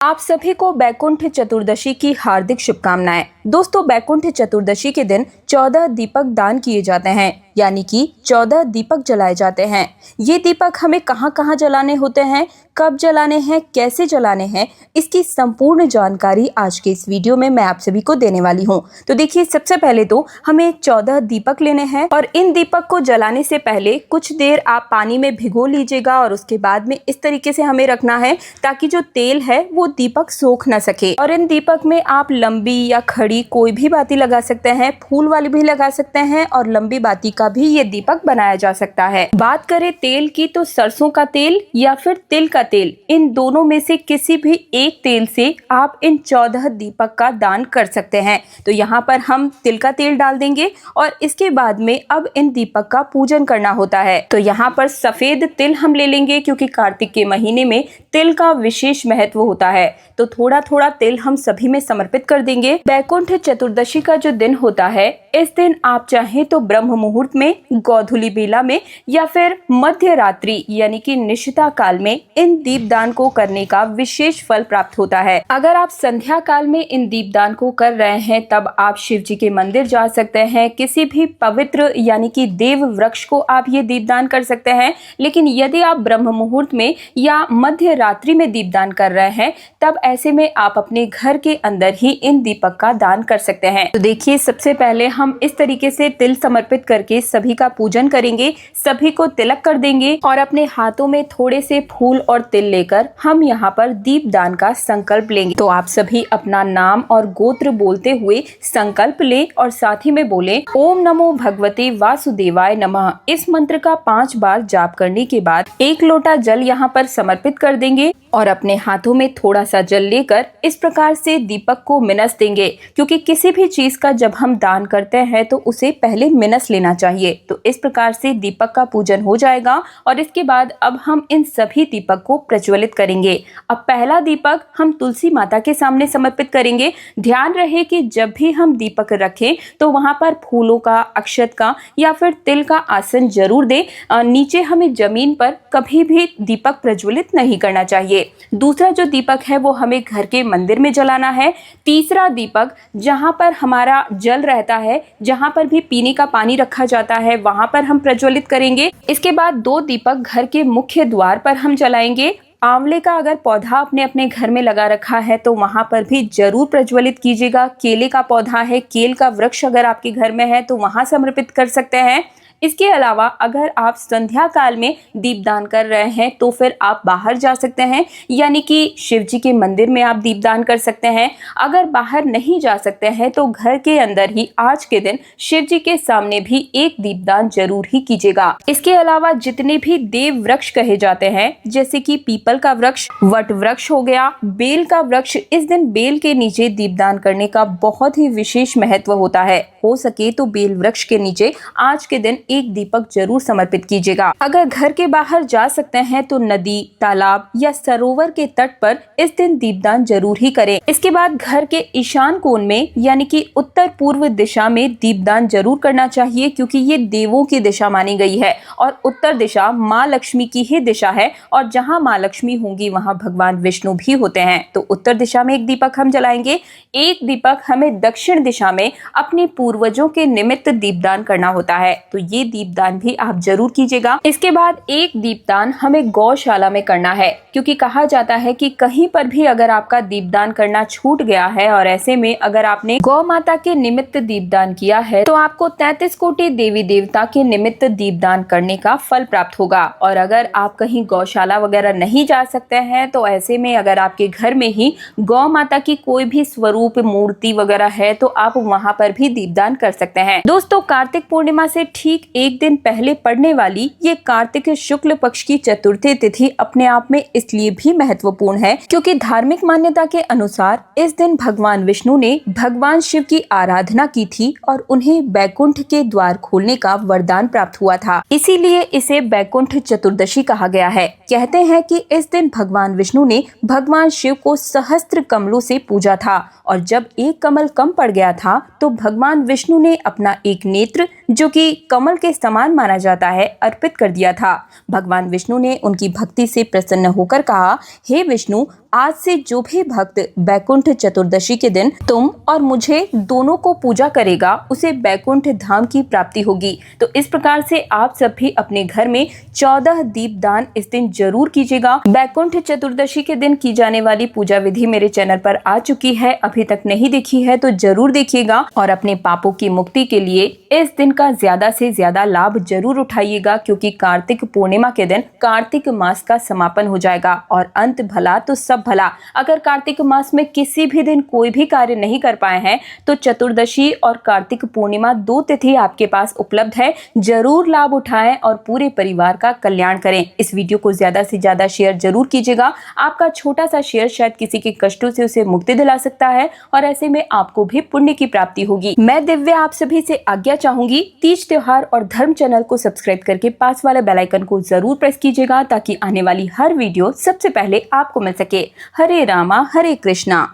आप सभी को बैकुंठ चतुर्दशी की हार्दिक शुभकामनाएं। दोस्तों, बैकुंठ चतुर्दशी के दिन 14 दीपक दान किए जाते हैं, यानी कि 14 दीपक जलाए जाते हैं। ये दीपक हमें कहाँ कहाँ जलाने होते हैं, कब जलाने हैं, कैसे जलाने हैं, इसकी संपूर्ण जानकारी आज के इस वीडियो में मैं आप सभी को देने वाली हूँ। तो देखिए, सबसे पहले तो हमें 14 दीपक लेने हैं और इन दीपक को जलाने से पहले कुछ देर आप पानी में भिगो लीजिएगा और उसके बाद में इस तरीके से हमें रखना है ताकि जो तेल है वो दीपक सोख न सके। और इन दीपक में आप लंबी या खड़ी कोई भी बाती लगा सकते हैं, फूल वाली भी लगा सकते हैं और लंबी बाती का भी ये दीपक बनाया जा सकता है। बात करें तेल की तो सरसों का तेल या फिर तिल का तेल, इन दोनों में से किसी भी एक तेल से आप इन 14 दीपक का दान कर सकते हैं। तो यहाँ पर हम तिल का तेल डाल देंगे और इसके बाद में अब इन दीपक का पूजन करना होता है। तो यहाँ पर सफेद तिल हम ले लेंगे क्योंकि कार्तिक के महीने में तिल का विशेष महत्व होता है। तो थोड़ा थोड़ा तिल हम सभी में समर्पित कर देंगे। बैकुंठ चतुर्दशी का जो दिन होता है, इस दिन आप चाहें तो ब्रह्म मुहूर्त में, गोधूली बेला में या फिर मध्य रात्रि यानी कि निशिता काल में इन दीपदान को करने का विशेष फल प्राप्त होता है। अगर आप संध्या काल में इन दीपदान को कर रहे हैं तब आप शिव जी के मंदिर जा सकते हैं, किसी भी पवित्र यानी कि देव वृक्ष को आप ये दीपदान कर सकते हैं। लेकिन यदि आप ब्रह्म मुहूर्त में या मध्य रात्रि में दीपदान कर रहे हैं तब ऐसे में आप अपने घर के अंदर ही इन दीपक का दान कर सकते हैं। तो देखिए, सबसे पहले हम इस तरीके से तिल समर्पित करके सभी का पूजन करेंगे, सभी को तिलक कर देंगे और अपने हाथों में थोड़े से फूल और तिल लेकर हम यहाँ पर दीपदान का संकल्प लेंगे। तो आप सभी अपना नाम और गोत्र बोलते हुए संकल्प लें और साथ ही में बोले ओम नमो भगवते वासुदेवाय नमः। इस मंत्र का 5 बार जाप करने के बाद 1 लोटा जल यहाँ पर समर्पित कर देंगे और अपने हाथों में थोड़ा सा जल लेकर इस प्रकार से दीपक को मिनस देंगे, क्योंकि किसी भी चीज का जब हम दान करते हैं तो उसे पहले मिनस लेना चाहिए। तो इस प्रकार से दीपक का पूजन हो जाएगा और इसके बाद अब हम इन सभी दीपक को प्रज्वलित करेंगे। अब पहला दीपक हम तुलसी माता के सामने समर्पित करेंगे। ध्यान रहे कि जब भी हम दीपक रखें तो वहां पर फूलों का, अक्षत का या फिर तिल का आसन जरूर दें। नीचे हमें जमीन पर कभी भी दीपक प्रज्वलित नहीं करना चाहिए। दूसरा जो दीपक है वो हमें घर के मंदिर में जलाना है। तीसरा दीपक जहां पर हमारा जल रहता है, जहां पर भी पीने का पानी रखा जाता है, वहां पर हम प्रज्वलित करेंगे। इसके बाद 2 दीपक घर के मुख्य द्वार पर हम जलाएंगे। आंवले का अगर पौधा आपने अपने घर में लगा रखा है तो वहां पर भी जरूर प्रज्वलित कीजिएगा। केले का पौधा है, केल का वृक्ष अगर आपके घर में है तो वहां समर्पित कर सकते हैं। इसके अलावा अगर आप संध्या काल में दीपदान कर रहे हैं तो फिर आप बाहर जा सकते हैं, यानी कि शिव जी के मंदिर में आप दीपदान कर सकते हैं। अगर बाहर नहीं जा सकते हैं तो घर के अंदर ही आज के दिन शिव जी के सामने भी एक दीपदान जरूर ही कीजिएगा। इसके अलावा जितने भी देव वृक्ष कहे जाते हैं, जैसे कि पीपल का वृक्ष, वट वृक्ष हो गया, बेल का वृक्ष, इस दिन बेल के नीचे दीपदान करने का बहुत ही विशेष महत्व होता है। हो सके तो बेल वृक्ष के नीचे आज के दिन एक दीपक जरूर समर्पित कीजिएगा। अगर घर के बाहर जा सकते हैं तो नदी, तालाब या सरोवर के तट पर इस दिन दीपदान जरूर ही करें। इसके बाद घर के ईशान कोण में यानी कि उत्तर पूर्व दिशा में दीपदान जरूर करना चाहिए, क्योंकि ये देवों की दिशा मानी गई है और उत्तर दिशा माँ लक्ष्मी की ही दिशा है और जहाँ माँ लक्ष्मी होंगी वहाँ भगवान विष्णु भी होते हैं। तो उत्तर दिशा में एक दीपक हम जलाएंगे। एक दीपक हमें दक्षिण दिशा में अपने पूर्वजों के निमित्त दीपदान करना होता है, तो ये दीपदान भी आप जरूर कीजिएगा। इसके बाद एक दीपदान हमें गौशाला में करना है, क्योंकि कहा जाता है कि कहीं पर भी अगर आपका दीपदान करना छूट गया है और ऐसे में अगर आपने गौ माता के निमित्त दीपदान किया है तो आपको 33 कोटि देवी देवता के निमित्त दीपदान करने का फल प्राप्त होगा। और अगर आप कहीं गौशाला वगैरह नहीं जा सकते हैं तो ऐसे में अगर आपके घर में ही गौ माता की कोई भी स्वरूप, मूर्ति वगैरह है तो आप वहां पर भी दीपदान कर सकते हैं। दोस्तों, कार्तिक पूर्णिमा से ठीक एक दिन पहले पड़ने वाली ये कार्तिक शुक्ल पक्ष की चतुर्थी तिथि अपने आप में इसलिए भी महत्वपूर्ण है क्योंकि धार्मिक मान्यता के अनुसार इस दिन भगवान विष्णु ने भगवान शिव की आराधना की थी और उन्हें बैकुंठ के द्वार खोलने का वरदान प्राप्त हुआ था। इसीलिए इसे बैकुंठ चतुर्दशी कहा गया है। कहते हैं कि इस दिन भगवान विष्णु ने भगवान शिव को सहस्त्र कमलों से पूजा था और जब एक कमल कम पड़ गया था तो भगवान विष्णु ने अपना एक नेत्र, जो कि कमल के समान माना जाता है, अर्पित कर दिया था। भगवान विष्णु ने उनकी भक्ति से प्रसन्न होकर कहा, हे विष्णु, आज से जो भी भक्त बैकुंठ चतुर्दशी के दिन तुम और मुझे दोनों को पूजा करेगा, उसे बैकुंठ धाम की प्राप्ति होगी। तो इस प्रकार से आप सब भी अपने घर में 14 दीपदान इस दिन जरूर कीजिएगा। बैकुंठ चतुर्दशी के दिन की जाने वाली पूजा विधि मेरे चैनल पर आ चुकी है, अभी तक नहीं देखी है तो जरूर देखिएगा और अपने पापों की मुक्ति के लिए इस दिन का ज्यादा से ज्यादा लाभ जरूर उठाइएगा, क्योंकि कार्तिक पूर्णिमा के दिन कार्तिक मास का समापन हो जाएगा और अंत भला तो सब भला। अगर कार्तिक मास में किसी भी दिन कोई भी कार्य नहीं कर पाए हैं तो चतुर्दशी और कार्तिक पूर्णिमा 2 तिथि आपके पास उपलब्ध है, जरूर लाभ उठाएं और पूरे परिवार का कल्याण करें। इस वीडियो को ज्यादा से ज्यादा शेयर जरूर कीजिएगा। आपका छोटा सा शेयर शायद किसी के कष्टों से उसे मुक्ति दिला सकता है और ऐसे में आपको भी पुण्य की प्राप्ति होगी। मैं दिव्या आप सभी से आज्ञा चाहूंगी, तीज त्योहार और धर्म चैनल को सब्सक्राइब करके पास वाले बेल आइकन को जरूर प्रेस कीजिएगा ताकि आने वाली हर वीडियो सबसे पहले आपको मिल सके। हरे रामा हरे कृष्णा।